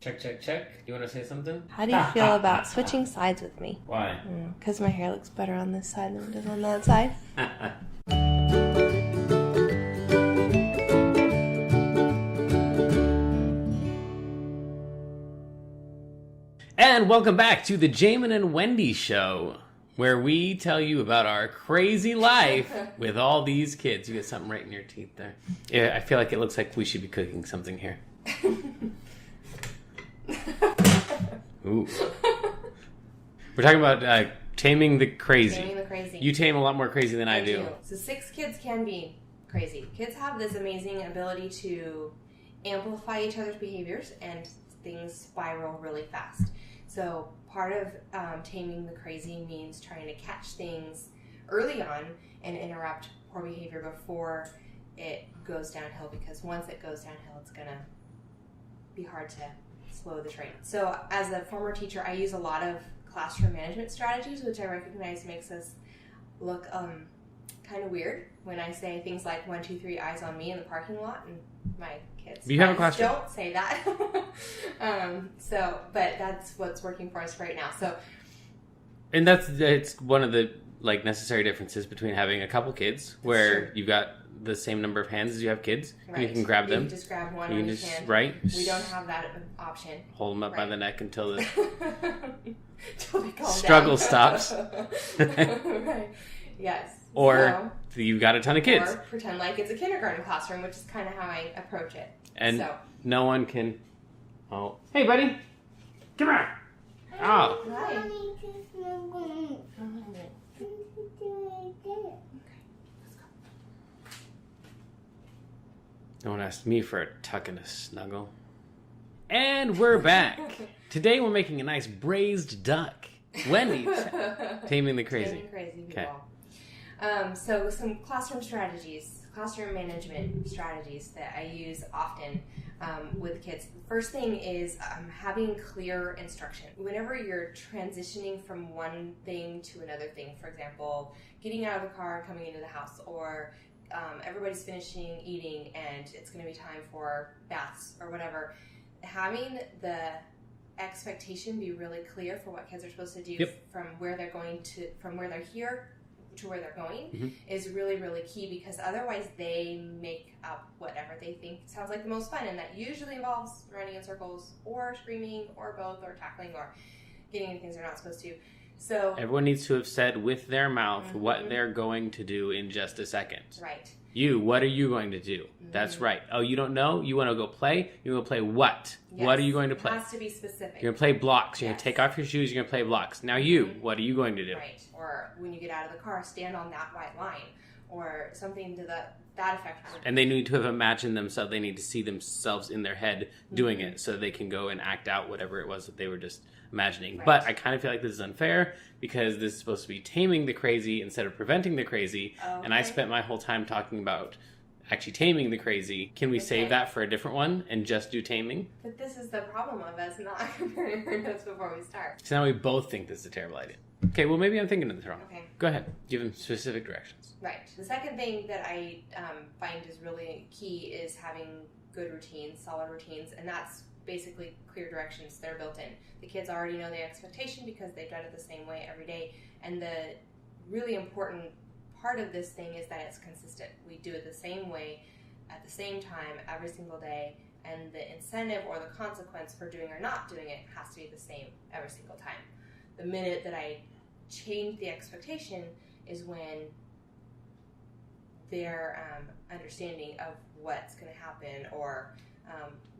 Check, check, check. You want to say something? How do you feel about switching sides with me? Why? Because my hair looks better on this side than it does on that side. And welcome back to the Jamin and Wendy Show, where we tell you about our crazy life with all these kids. You got something right in your teeth there. Yeah, I feel like it looks like we should be cooking something here. Ooh. We're talking about taming the crazy. Taming the crazy. You tame a lot more crazy than I do. So 6 kids can be crazy. Kids have this amazing ability to amplify each other's behaviors and things spiral really fast. So part of taming the crazy means trying to catch things early on and interrupt poor behavior before it goes downhill, because once it goes downhill, it's going to be hard to slow the train. So as a former teacher, I use a lot of classroom management strategies, which I recognize makes us look kind of weird when I say things like 1, 2, 3, eyes on me in the parking lot, and my kids you have a classroom. Don't say that. But that's what's working for us right now. And it's one of the necessary differences between having a couple kids, where you've got the same number of hands as you have kids. Right. And you can grab them. You can just grab one you in can each just, hand. right? We don't have that option. Hold them up by the neck until the Till they calm struggle down. stops. Right. Yes. Or you've got a ton of kids. Or pretend like it's a kindergarten classroom, which is kind of how I approach it. And no one can... Oh. Hey, buddy. Come here. Oh. Hi. Don't ask me for a tuck and a snuggle. And we're back. Today we're making a nice braised duck. Wendy's taming the crazy. Taming crazy people. So some classroom management strategies that I use often with kids. The first thing is having clear instruction. Whenever you're transitioning from one thing to another thing, for example, getting out of the car and coming into the house, or everybody's finishing eating and it's going to be time for baths or whatever, having the expectation be really clear for what kids are supposed to do from where they're here to where they're going is really, really key, because otherwise they make up whatever they think sounds like the most fun, and that usually involves running in circles or screaming or both or tackling or getting into things they're not supposed to. So everyone needs to have said with their mouth what they're going to do in just a second. Right. What are you going to do? That's right. Oh, you don't know? You want to go play? You're going to play what? Yes. What are you going to play? It has to be specific. You're going to play blocks. You're going to take off your shoes. You're going to play blocks. Now what are you going to do? Right. Or when you get out of the car, stand on that white line. Or something to that effect. And they need to have imagined themselves. They need to see themselves in their head doing it, so they can go and act out whatever it was that they were just imagining. Right. But I kind of feel like this is unfair, because this is supposed to be taming the crazy instead of preventing the crazy. Okay. And I spent my whole time talking about actually taming the crazy. Can we save that for a different one and just do taming? But this is the problem of us not comparing our notes before we start. So now we both think this is a terrible idea. Okay, well, maybe I'm thinking of this wrong. Okay. Go ahead. Give them specific directions. Right. The second thing that I find is really key is having good routines, solid routines, and that's basically clear directions that are built in. The kids already know the expectation because they've done it the same way every day, and the really important part of this thing is that it's consistent. We do it the same way at the same time every single day, and the incentive or the consequence for doing or not doing it has to be the same every single time. The minute that I change the expectation is when their understanding of what's going to happen or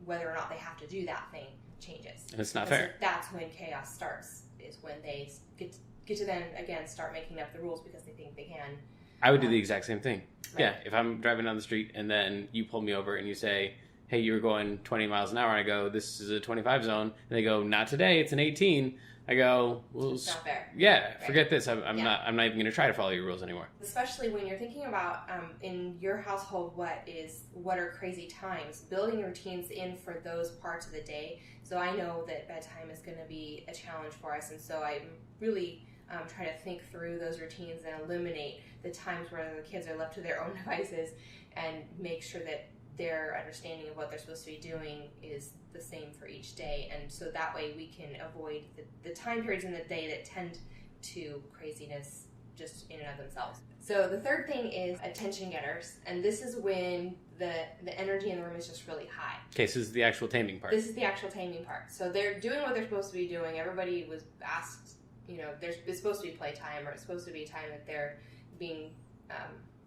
whether or not they have to do that thing changes. And it's not fair. So that's when chaos starts, is when they get to then, again, start making up the rules because they think they can. I would do the exact same thing. Right. Yeah, if I'm driving down the street and then you pull me over and you say, hey, you were going 20 miles an hour, and I go, this is a 25 zone, and they go, not today, it's an 18. I go, well, it's not fair. Yeah, right. Forget this. I'm not even going to try to follow your rules anymore. Especially when you're thinking about in your household, what are crazy times, building routines in for those parts of the day. So I know that bedtime is going to be a challenge for us, and so I'm really trying to think through those routines and eliminate the times where the kids are left to their own devices, and make sure that their understanding of what they're supposed to be doing is the same for each day. And so that way we can avoid the time periods in the day that tend to craziness just in and of themselves. So the third thing is attention getters. And this is when the energy in the room is just really high. Okay, so this is the actual taming part. This is the actual taming part. So they're doing what they're supposed to be doing. Everybody was asked, it's supposed to be playtime, or it's supposed to be time that they're being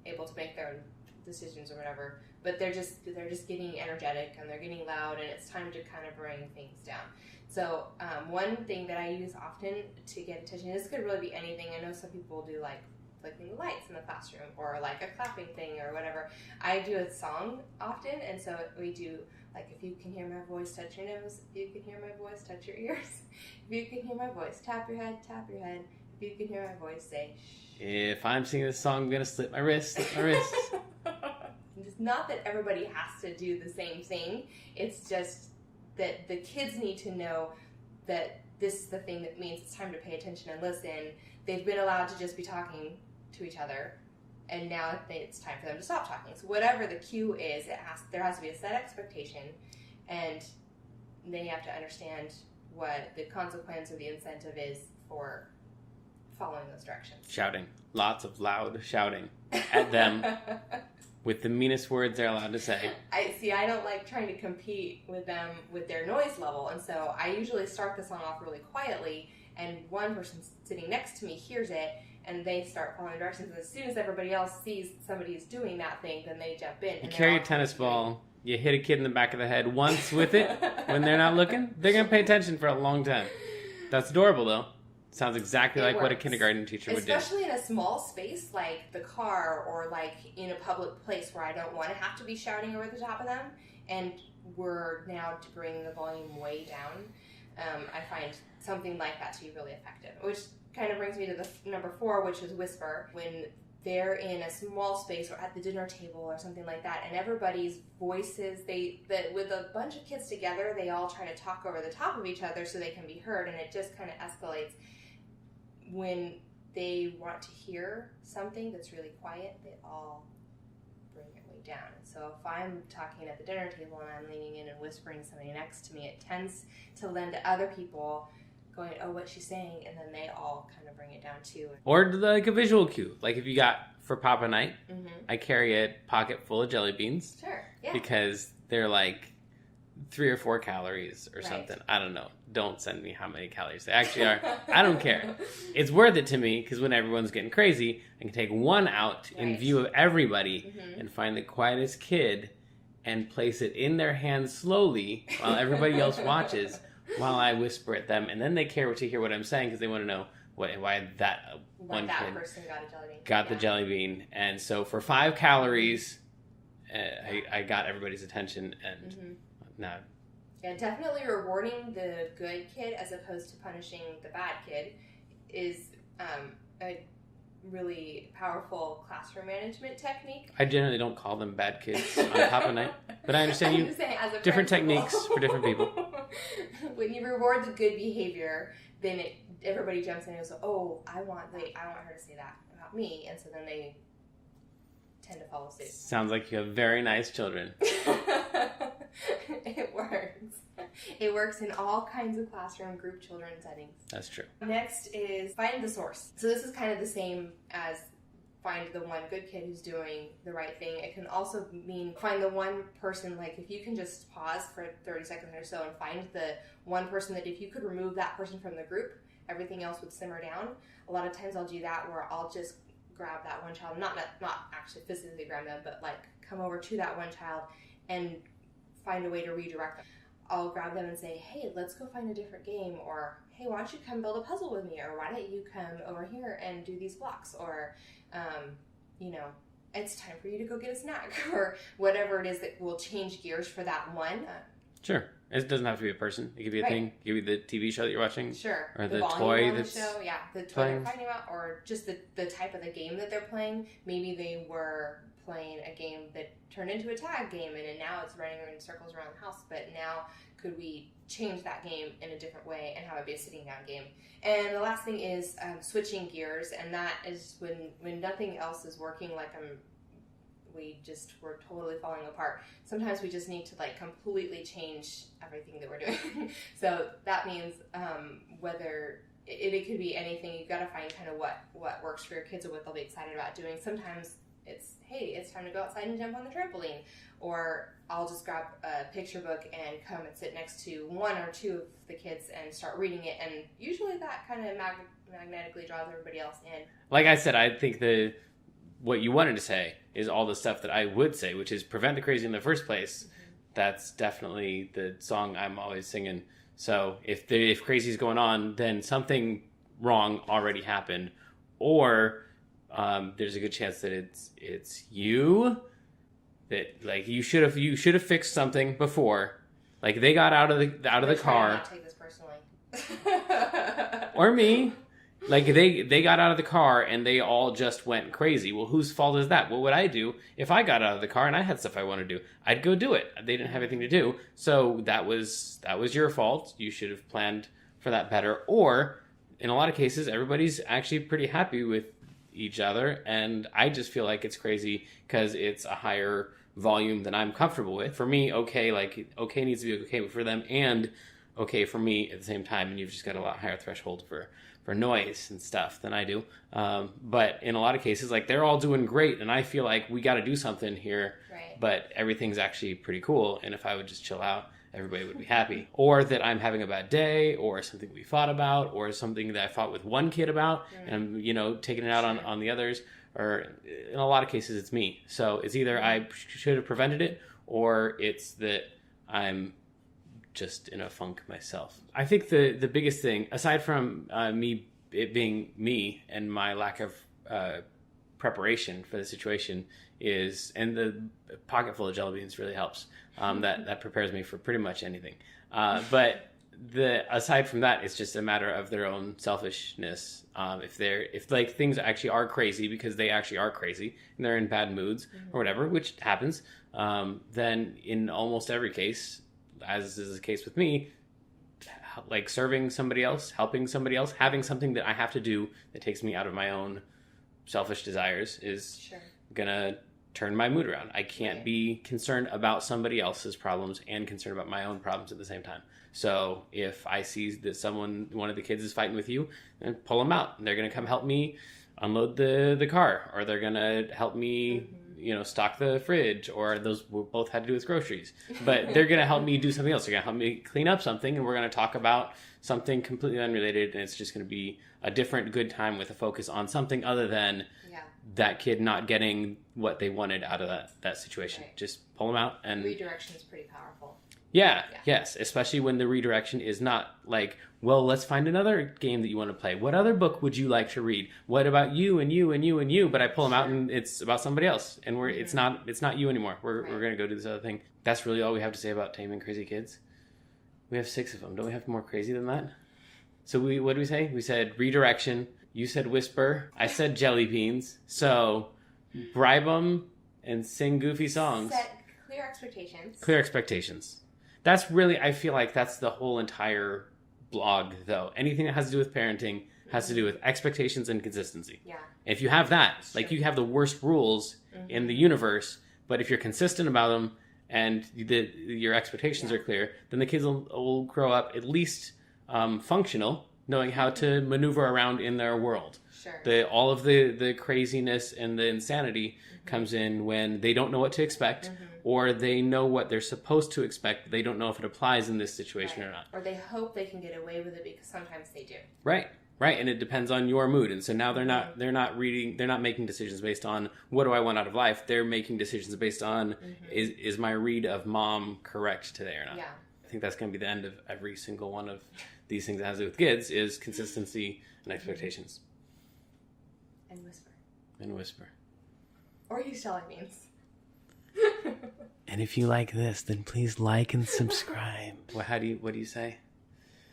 able to make their own decisions or whatever. But they're just getting energetic and they're getting loud, and it's time to kind of bring things down. So one thing that I use often to get attention, this could really be anything. I know some people do like flicking the lights in the classroom or like a clapping thing or whatever. I do a song often, and so we do like, if you can hear my voice, touch your nose. If you can hear my voice, touch your ears. If you can hear my voice, tap your head, tap your head. If you can hear my voice, say shh. If I'm singing this song, I'm going to slip my wrist. It's not that everybody has to do the same thing. It's just that the kids need to know that this is the thing that means it's time to pay attention and listen. They've been allowed to just be talking to each other, and now it's time for them to stop talking. So whatever the cue is, there has to be a set expectation, and they have to understand what the consequence or the incentive is for following those directions. Shouting. Lots of loud shouting at them with the meanest words they're allowed to say. I don't like trying to compete with them with their noise level, and so I usually start the song off really quietly, and one person sitting next to me hears it, and they start following directions. And as soon as everybody else sees somebody's doing that thing, then they jump in. You carry a tennis ball, you hit a kid in the back of the head once with it when they're not looking, they're going to pay attention for a long time. That's adorable, though. Sounds exactly like what a kindergarten teacher would do. Especially in a small space like the car or like in a public place where I don't want to have to be shouting over the top of them. And we're now to bring the volume way down. I find something like that to be really effective, which kind of brings me to the number 4, which is whisper. When they're in a small space or at the dinner table or something like that, and everybody's voices, with a bunch of kids together, they all try to talk over the top of each other so they can be heard, and it just kind of escalates. When they want to hear something that's really quiet, they all bring it way down. And so if I'm talking at the dinner table and I'm leaning in and whispering something next to me, it tends to lend to other people going, oh, what's she saying? And then they all kind of bring it down too. Or like a visual cue. Like if you got for Papa Night, I carry a pocket full of jelly beans. Sure, yeah. Because they're like 3 or 4 calories or something. I don't know. Don't send me how many calories they actually are. I don't care. It's worth it to me because when everyone's getting crazy, I can take one out in view of everybody and find the quietest kid and place it in their hands slowly while everybody else watches while I whisper at them. And then they care to hear what I'm saying because they want to know why that one kid person got a jelly bean. Got the jelly bean. And so for 5 calories, I got everybody's attention and now... Yeah, definitely rewarding the good kid as opposed to punishing the bad kid is a really powerful classroom management technique. I generally don't call them bad kids on Papa Night, but I understand you. Different techniques for different people. When you reward the good behavior, then everybody jumps in and goes, "Oh, I want her to say that about me," and so then they tend to follow suit. Sounds like you have very nice children. It works. It works in all kinds of classroom group children settings. That's true. Next is find the source. So this is kind of the same as find the one good kid who's doing the right thing. It can also mean find the one person, like if you can just pause for 30 seconds or so and find the one person that if you could remove that person from the group, everything else would simmer down. A lot of times I'll do that where I'll just grab that one child, not actually physically grab them, but like come over to that one child and find a way to redirect them. I'll grab them and say, hey, let's go find a different game, or hey, why don't you come build a puzzle with me, or why don't you come over here and do these blocks, or it's time for you to go get a snack, or whatever it is that will change gears for that one. Sure. It doesn't have to be a person. It could be a thing. It could be the TV show that you're watching. Sure. Or the toy that's the show, the toy they're fighting about, or just the type of the game that they're playing. Maybe they were playing a game that turned into a tag game, and now it's running in circles around the house, but now could we change that game in a different way and have it be a sitting down game? And the last thing is switching gears, and that is when nothing else is working, like I'm we just were totally falling apart. Sometimes we just need to like completely change everything that we're doing. So that means whether it could be anything. You've got to find kind of what works for your kids or what they'll be excited about doing. Sometimes it's, hey, it's time to go outside and jump on the trampoline. Or I'll just grab a picture book and come and sit next to one or two of the kids and start reading it. And usually that kind of magnetically draws everybody else in. Like I said, I think what you wanted to say is all the stuff that I would say, which is prevent the crazy in the first place. Mm-hmm. That's definitely the song I'm always singing. So if crazy's going on, then something wrong already happened, or there's a good chance that it's you, that like you should have fixed something before. Like they got out of the car. Not take this personally. Or me. Like they got out of the car and they all just went crazy. Well, whose fault is that? What would I do if I got out of the car and I had stuff I wanted to do? I'd go do it. They didn't have anything to do. So that was your fault. You should have planned for that better. Or in a lot of cases, everybody's actually pretty happy with each other. And I just feel like it's crazy because it's a higher volume than I'm comfortable with. For me, okay needs to be okay for them and okay for me at the same time. And you've just got a lot higher threshold for noise and stuff than I do. But in a lot of cases, like they're all doing great and I feel like we got to do something here, right. But everything's actually pretty cool. And if I would just chill out, everybody would be happy. Or that I'm having a bad day or something we fought about or something that I fought with one kid about and I'm, taking it out on the others. Or in a lot of cases, it's me. So it's either I should have prevented it or it's that I'm just in a funk myself. I think the biggest thing, aside from it being me and my lack of preparation for the situation, is, and the pocket full of jelly beans really helps. That prepares me for pretty much anything. But aside from that, it's just a matter of their own selfishness. If like things actually are crazy because they actually are crazy and they're in bad moods or whatever, which happens, then in almost every case, as is the case with me, like serving somebody else, helping somebody else, having something that I have to do that takes me out of my own selfish desires is gonna turn my mood around. I can't be concerned about somebody else's problems and concerned about my own problems at the same time. So if I see that one of the kids is fighting with you, then pull them out. They're gonna come help me unload the car, or they're gonna help me stock the fridge, or those both had to do with groceries. But they're going to help me do something else. They're going to help me clean up something, and we're going to talk about something completely unrelated, and it's just going to be a different good time with a focus on something other than that kid not getting what they wanted out of that situation. Right. Just pull them out. And redirection is pretty powerful. Yeah, yes, especially when the redirection is not like, well, let's find another game that you want to play. What other book would you like to read? What about you and you and you and you? But I pull them out and it's about somebody else, and it's not you anymore. We're going to go do this other thing. That's really all we have to say about Taming Crazy Kids. We have 6 of them. Don't we have more crazy than that? So what did we say? We said redirection. You said whisper. I said jelly beans. So bribe them and sing goofy songs. Set clear expectations. Clear expectations. That's really, I feel like that's the whole entire blog, though. Anything that has to do with parenting has to do with expectations and consistency. Yeah. If you have that, like you have the worst rules in the universe, but if you're consistent about them and your expectations are clear, then the kids will grow up at least functional, knowing how to maneuver around in their world. Sure. All of the craziness and the insanity comes in when they don't know what to expect, or they know what they're supposed to expect, but they don't know if it applies in this situation or not. Or they hope they can get away with it because sometimes they do. Right, and it depends on your mood. And so now they're not making decisions based on what do I want out of life. They're making decisions based on is my read of mom correct today or not. Yeah. I think that's going to be the end of every single one of these things that has to do with kids is consistency and expectations. And whisper. Or use jelly beans. And if you like this, then please like and subscribe. What do you say?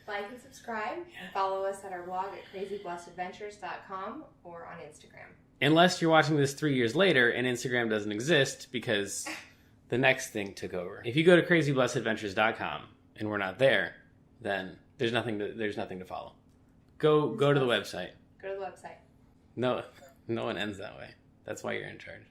Like and subscribe, and follow us at our blog at crazyblessedadventures.com or on Instagram. Unless you're watching this 3 years later and Instagram doesn't exist because the next thing took over. If you go to crazyblessedadventures.com and we're not there, then there's nothing to follow. Go to the website. Go to the website. No one ends that way. That's why you're in charge.